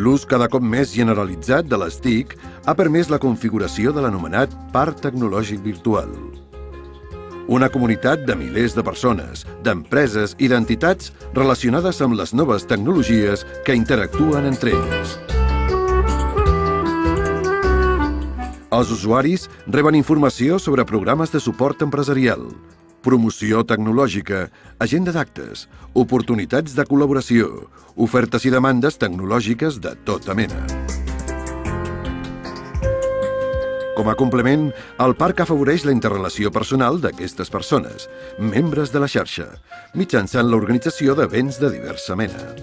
L'ús cada cop més generalitzat de les TIC ha permès la configuració de l'anomenat Parc Tecnològic Virtual. Una comunitat de milers de persones, d'empreses i d'entitats relacionades amb les noves tecnologies que interactuen entre elles. Els usuaris reben informació sobre programes de suport empresarial, promoció tecnològica, agenda d'actes, oportunitats de col·laboració, ofertes i demandes tecnològiques de tota mena. Com a complement, el parc afavoreix la interrelació personal d'aquestes persones, membres de la xarxa, mitjançant l'organització d'events de diversa mena.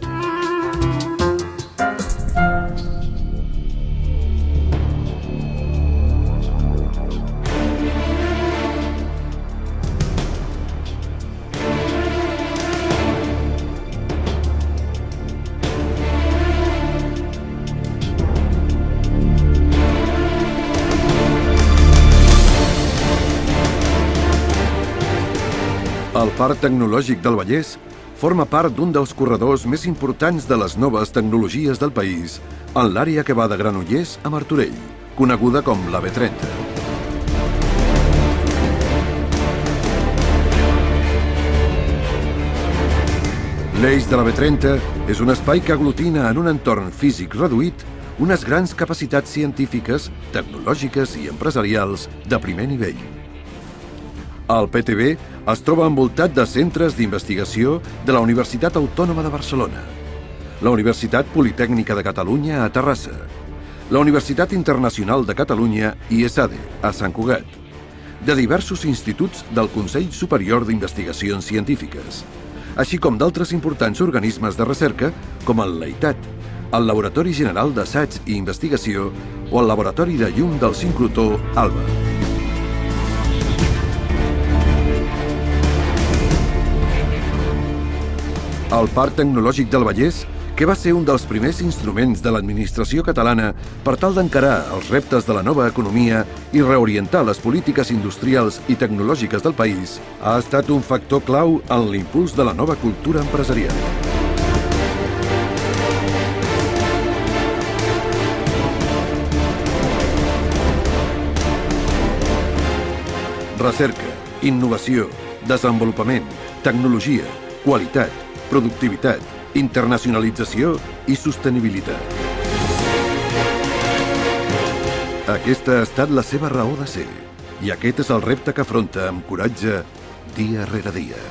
El Parc Tecnològic del Vallès forma part d'un dels corredors més importants de les noves tecnologies del país, en l'àrea que va de Granollers a Martorell, coneguda com la B30. L'eix de la B30 és un espai que aglutina en un entorn físic reduït unes grans capacitats científiques, tecnològiques i empresarials de primer nivell. El PTB es troba envoltat de centres d'investigació de la Universitat Autònoma de Barcelona, la Universitat Politècnica de Catalunya a Terrassa, la Universitat Internacional de Catalunya i ESADE a Sant Cugat, de diversos instituts del Consell Superior d'Investigacions Científiques, així com d'altres importants organismes de recerca com el LEITAT, el Laboratori General d'Assaig i Investigació o el Laboratori de Llum del Sincrotró ALBA. El Parc Tecnològic del Vallès, que va ser un dels primers instruments de l'administració catalana per tal d'encarar els reptes de la nova economia i reorientar les polítiques industrials i tecnològiques del país, ha estat un factor clau en l'impuls de la nova cultura empresarial. Recerca, innovació, desenvolupament, tecnologia, qualitat, productivitat, internacionalització i sostenibilitat. Aquesta ha estat la seva raó de ser, i aquest és el repte que afronta amb coratge dia rere dia.